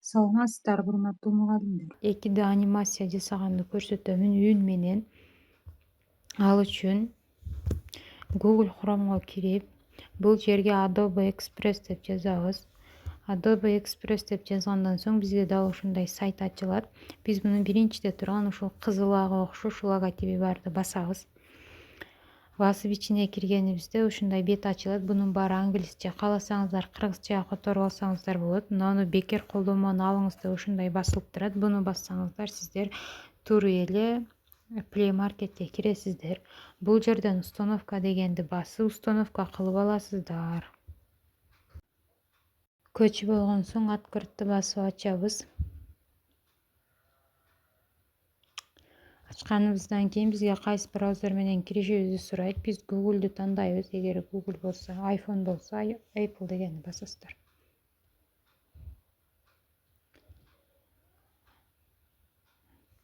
Саламатсыздар, урматтуу мугалимдер. 2D анимация жасаганды көрсөтөмүн үн менен. Ал үчүн Google Chrome'го кирип, бул жерге Adobe Express деп жазабыз. Adobe Express деп жазгандан соң бизге дагы ушундай сайт ачылат. Биз муну биринчиде турган ушул кызылага окшош логотиби барды басабыз. Басып ичине киргенибизде ушундай бет ачылат. Бунун баары англисче. Кааласаңыздар кыргызчага которуп алсаңыздар болот. Муну бекер колдонмоону алыңыз деп ушундай басылып турат. Буну бассаңыздар сиздер туура эле Play Marketке киресиздер. Бул жерден установка дегенди басып установка кылып аласыздар. Көчүп болгон соң открытты басып ачабыз. Ачканыбыздан кийин бизге кайсы браузер менен киришибизди сурайт. Биз Google'ду тандайбыз. Эгер Google болсо, iPhone болсо, Apple дегенди басасыздар.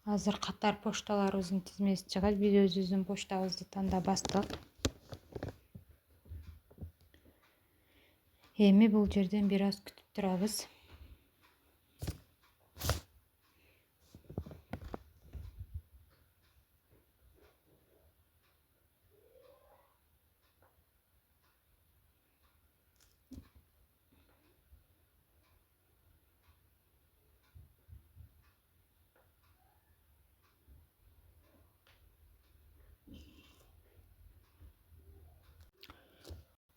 Азыр катар пошталарыбыздын тизмеси чыгат. Биз өзүбүздүн поштабызды тандап бастык. Эми бул жерден бир аз күтүп турабыз.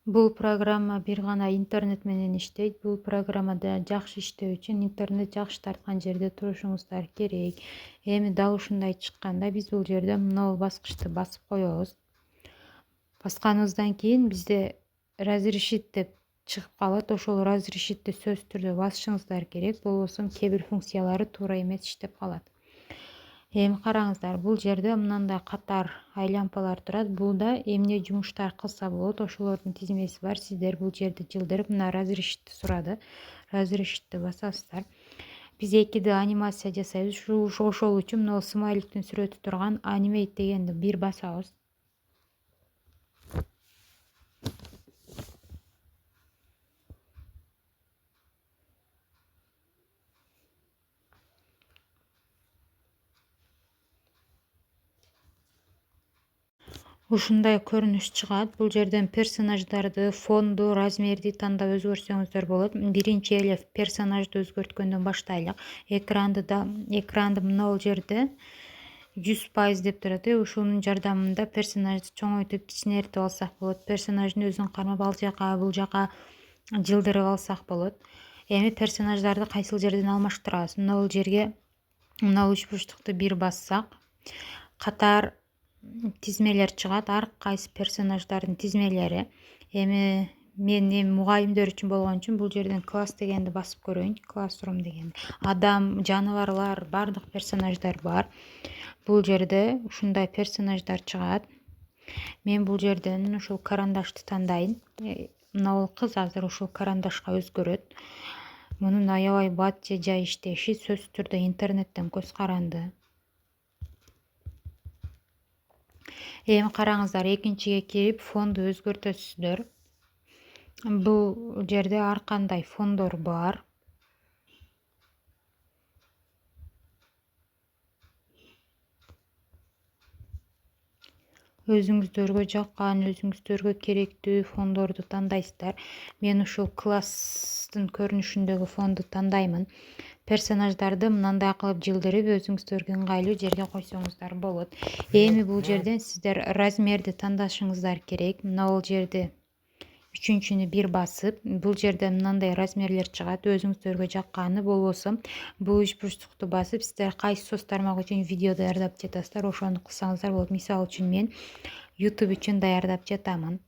Бул программа бир гана интернет менен иштейт. Бул программада жакшы иштөө үчүн интернет жакшы тарткан жерде турушуңуздар керек. Эми дал ушундай чыкканда биз бул жерде мына баскычты басып коебуз. Басканыбыздан кийин бизде разрешить деп чыгып калат. Ошол разрешитти сөзсүз түрдө басышыңыздар керек. Болбосо кээ бир функциялары туура эмес иштеп калат. Эми караңыздар, бул жерде мындай катар айлампалар турат. Бул да эмне жумуштар кылса болот, ошолордун тизмеси бар. Сиздер бул жерди жылдырып, мына разрешитти сурады. Разрешитти басасыздар. Биз 2D анимация жасайбыз. Ошол үчүн мына смайликтин сүрөтү турган animate дегенди бир басабыз. Ушундай көрүнүш чыгат. Бул жерден персонаждарды, фонду, размерди тандап өзгөртсөңүздөр болот. Биринчи эле персонажды өзгөрткөндөн баштайлык. Экранды мына бул жерде 100% деп турат. Ушунун жардамында персонажды чоңойтуп, кичинертип алсак болот. Персонаждын өзүн кармап ал жака, бул жака жылдырып алсак болот. Эми персонаждарды кайсыл жерден алмаштырабыз? Мына бул жерге мына үч бурчтукту бир бассак, катар тизмелер чыгат. Ар кайсы персонаждардын тизмелери. Эми мен мугалимдер үчүн болгон үчүн бул жерден класс дегенди басып көрөйүн. Classroom дегенди. Адам, жаныбарлар, бардык персонаждар бар. Бул жерде ушундай персонаждар чыгат. Мен бул жерден ушул карандашты тандайын. Мына бул кыз азыр ушул карандашка өзгөрөт. Мунун аябай бат же жай иштеши сөзсүз түрдө интернеттен көз каранды. Эми караңыздар, экинчиге кирип фонду өзгөртөсүздөр. Бул жерде ар кандай фондор бар. Өзүңүздөргө жаккан, өзүңүздөргө керектүү фондорду тандайсыздар. Мен ушул класстын көрүнүшүндөгү фонду тандаймын. Персонаждарды мындай кылып жылдырып, өзүңүздөргө ыңгайлуу жерге койсоңуздар болот. Эми бул жерден сиздер размерди тандашыңыздар керек. Мына бул жерде үчүнчүнү бир басып, бул жерде мындай размерлер чыгат. Өзүңүздөргө жакканы, болбосо бул үч бурчтукту басып, сиздер кайсы соц тармак үчүн видео даярдап жатасыздар, ошону кылсаңыздар болот. Мисалы үчүн мен YouTube үчүн даярдап жатамын.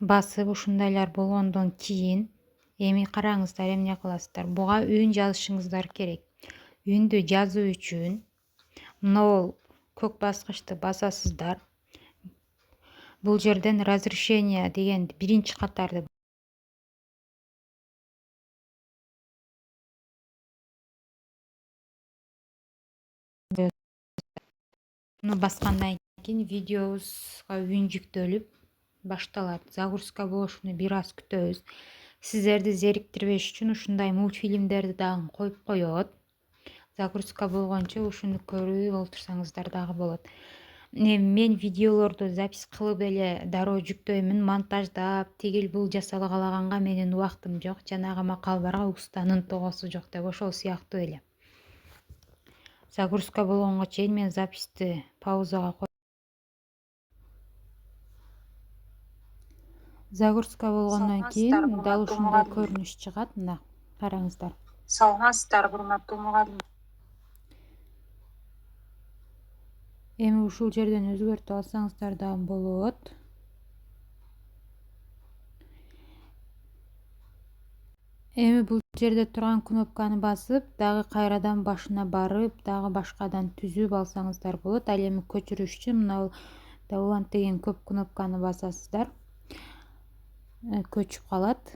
Басып ушундайлар болгондон кийин эми караңыздар, эмне кыласыздар? Буга үн жазышыңыздар керек. Үндү жазуу үчүн мына бул көк баскычты басасыздар. Бул жерден разрешение дегенди биринчи катарды баскандан кийин видеобузга үн жүктөлүп башталат. Загрузка болушуну бир аз күтөбүз. сиздерди зериктирбеш үчүн ушундай мультфильмдерди дагы коюп коет. Загрузка болгончо ушуну көрүп олтурсаңыздар дагы болот. Мен видеолорду запись кылып эле дароо жүктөймүн, монтаждап тигил бул жасала калаганга менин убактым жок, жанагы макалбарга устанын тогосу жок деп ошол сыяктуу эле. Загрузка болгонго чейин мен записти паузага коюп. Загрузка болгондон кийин дал ушундай көрүнүш чыгат. Мына караңыздар. Саламатсыздарбы, урматтуу мугалим. Эми ушул жерден өзгөртүп алсаңыздар дагы болот. Эми бул жерде турган кнопканы басып, дагы кайрадан башына барып, дагы башкадан түзүп алсаңыздар болот. Ал эми көчүрүш үчүн мына Dablant деген көп кнопканы басасыздар. Көчүп калат.